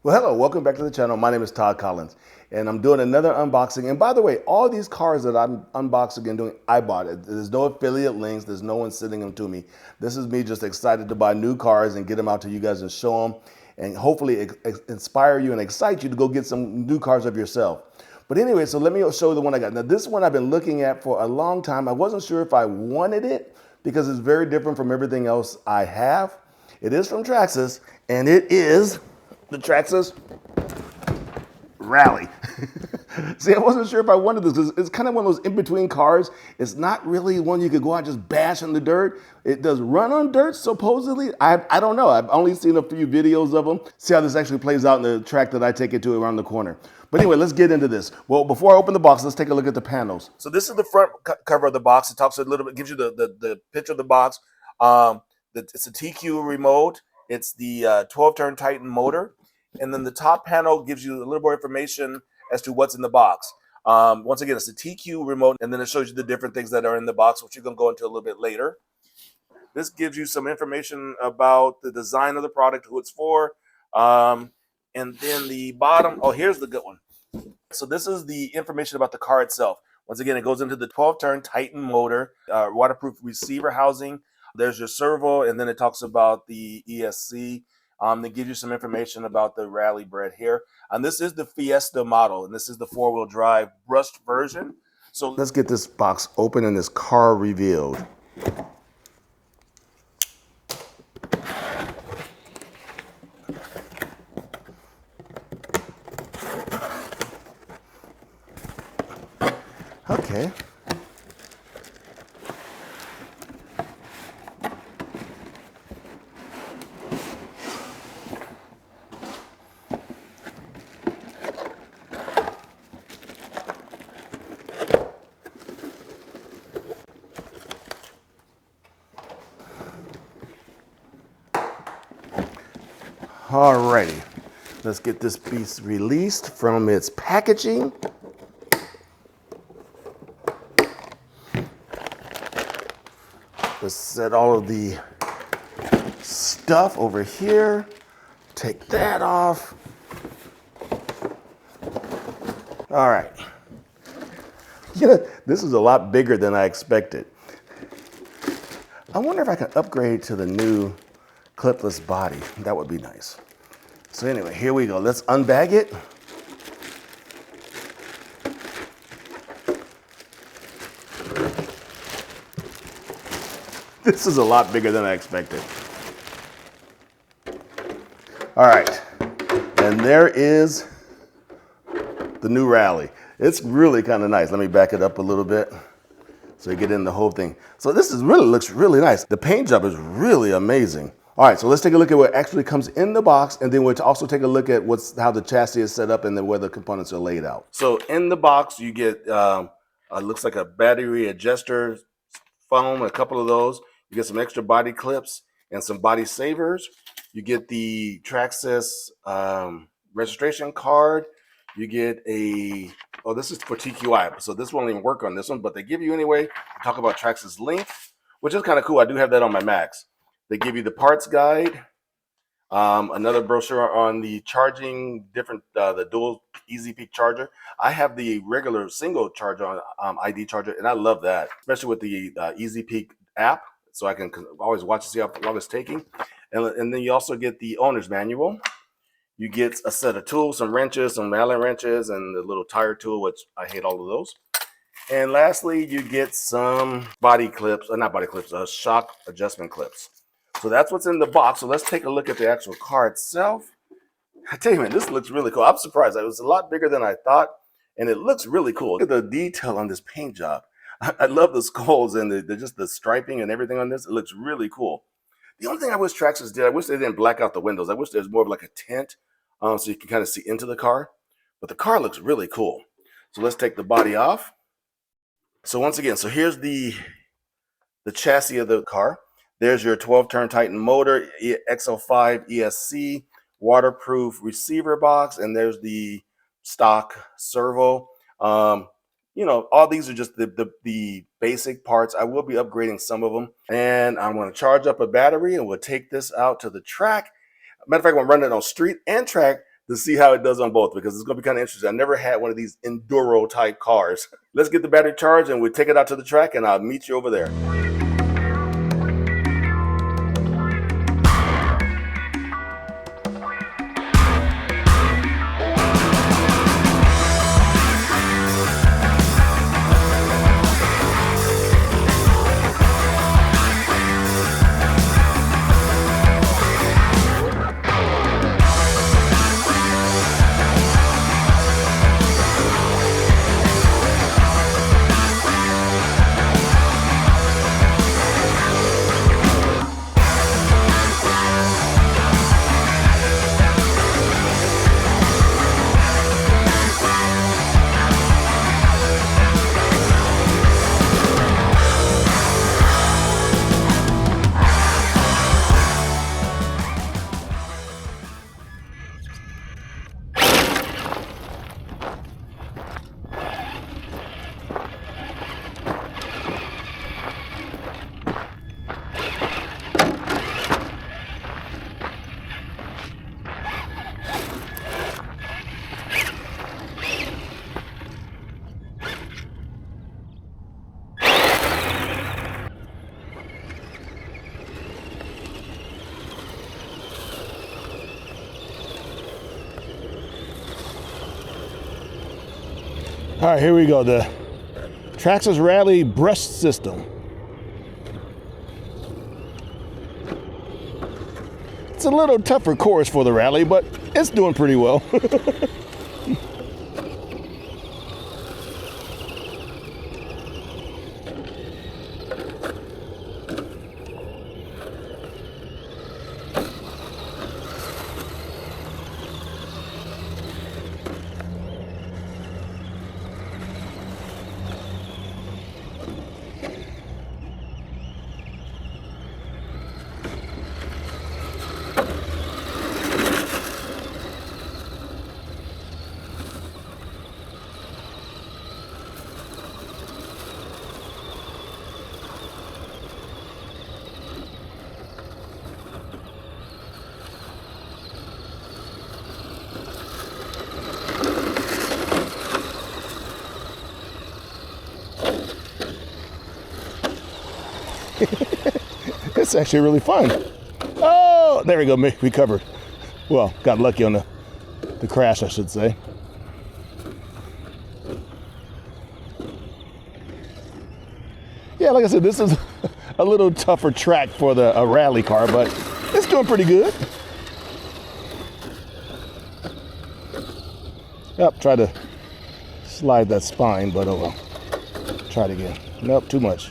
Well, hello, welcome back to the channel. My name is Todd Collins, and I'm doing another unboxing. And by the way, all these cars that I'm unboxing and doing, I bought it. There's no affiliate links. There's no one sending them to me. This is me just excited to buy new cars and get them out to you guys and show them, and hopefully inspire you and excite you to go get some new cars of yourself. But anyway, so let me show you the one I got. Now, this one I've been looking at for a long time. I wasn't sure if I wanted it because it's very different from everything else I have. It is from Traxxas, and it is the Traxxas Rally. See, I wasn't sure if I wanted this because it's kind of one of those in-between cars. It's not really one you could go out and just bash in the dirt. It does run on dirt, supposedly. I don't know. I've only seen a few videos of them. See how this actually plays out in the track that I take it to around the corner. But anyway, let's get into this. Well, before I open the box, let's take a look at the panels. So this is the front cover of the box. It talks a little bit, gives you the picture of the box. It's a TQ remote. It's the 12-turn Titan motor. And then the top panel gives you a little more information as to what's in the box. Once again, it's a TQ remote, and then it shows you the different things that are in the box, which you're going to go into a little bit later. This gives you some information about the design of the product, who it's for. And then the bottom, oh, here's the good one. So this is the information about the car itself. Once again, it goes into the 12-turn Titan motor, waterproof receiver housing. There's your servo, and then it talks about the ESC. They give you some information about the Rally Bred here. And this is the Fiesta model, and this is the four-wheel drive brushed version. So let's get this box open and this car revealed. Okay. Alrighty, let's get this piece released from its packaging. Let's set all of the stuff over here. Take that off. All right. Yeah, this is a lot bigger than I expected. I wonder if I can upgrade to the new clipless body. That would be nice. So anyway, here we go. Let's unbag it. This is a lot bigger than I expected. All right, and there is the new Rally. It's really kind of nice. Let me back it up a little bit so you get in the whole thing. So this is looks really nice. The paint job is really amazing. All right, so let's take a look at what actually comes in the box, and then we'll also take a look at how the chassis is set up and then where the components are laid out. So in the box, you get looks like a battery adjuster foam, a couple of those. You get some extra body clips and some body savers. You get the Traxxas registration card. You get oh, this is for TQI, so this won't even work on this one, but they give you anyway. Talk about Traxxas Link, which is kind of cool. I do have that on my Macs. They give you the parts guide, another brochure on the charging, the dual Easy Peak charger. I have the regular single charger on ID charger, and I love that, especially with the Easy Peak app, so I can always watch and see how long it's taking. And then you also get the owner's manual. You get a set of tools, some wrenches, some Allen wrenches, and the little tire tool, which I hate all of those. And lastly, you get some body clips, not body clips, shock adjustment clips. So that's what's in the box. So let's take a look at the actual car itself. I tell you, man, this looks really cool. I'm surprised. It was a lot bigger than I thought, and it looks really cool. Look at the detail on this paint job. I love the skulls and just the striping and everything on this. It looks really cool. The only thing I wish Traxxas did, I wish they didn't black out the windows. I wish there's more of like a tint so you can kind of see into the car. But the car looks really cool. So let's take the body off. So once again, so here's the chassis of the car. There's your 12-turn Titan motor, XL-5 ESC, waterproof receiver box, and there's the stock servo. You know, all these are just the basic parts. I will be upgrading some of them, and I'm going to charge up a battery, and we'll take this out to the track. Matter of fact, I'm running it on street and track to see how it does on both, because it's going to be kind of interesting. I never had one of these enduro type cars. Let's get the battery charged and we'll take it out to the track, and I'll meet you over there. All right, here we go. The Traxxas Rally brush system. It's a little tougher course for the Rally, but it's doing pretty well. It's actually really fun. Oh, there we go, recovered. Well, got lucky on the crash, I should say. Yeah, like I said, this is a little tougher track for a rally car, but it's doing pretty good. Yep, try to slide that spine, but oh well. Try it again. Nope, too much.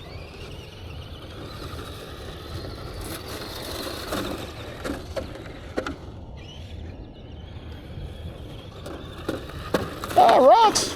Ah, rocks!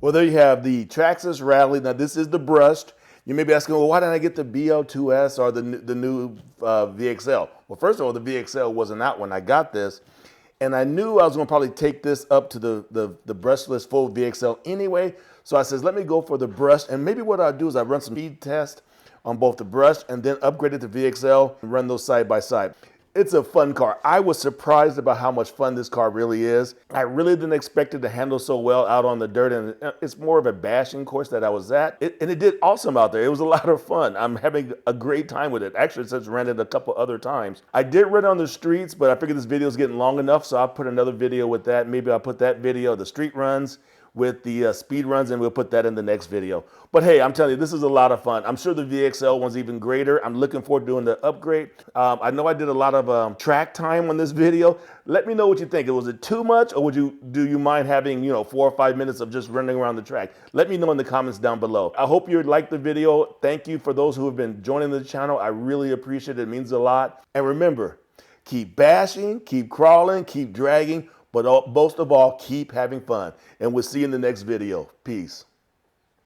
Well, there you have the Traxxas Rally. Now, this is the brushed. You may be asking, well, why didn't I get the BL2S or the new VXL? Well, first of all, the VXL wasn't out when I got this. And I knew I was going to probably take this up to the brushless full VXL anyway. So I says, let me go for the brushed. And maybe what I'll do is I'll run some speed tests on both the brushed and then upgrade it to VXL and run those side by side. It's a fun car. I was surprised about how much fun this car really is. I really didn't expect it to handle so well out on the dirt, and it's more of a bashing course that I was at. And it did awesome out there. It was a lot of fun. I'm having a great time with it. Actually, since ran it a couple other times. I did run on the streets, but I figured this video is getting long enough, so I'll put another video with that. Maybe I'll put that video, the street runs, with the speed runs, and we'll put that in the next video. But hey, I'm telling you, this is a lot of fun. I'm sure the VXL one's even greater. I'm looking forward to doing the upgrade. I know I did a lot of track time on this video. Let me know what you think. Was it too much, or do you mind having 4 or 5 minutes of just running around the track? Let me know in the comments down below. I hope you liked the video. Thank you for those who have been joining the channel. I really appreciate it. It means a lot. And remember, keep bashing, keep crawling, keep dragging, but most of all, keep having fun. And we'll see you in the next video. Peace.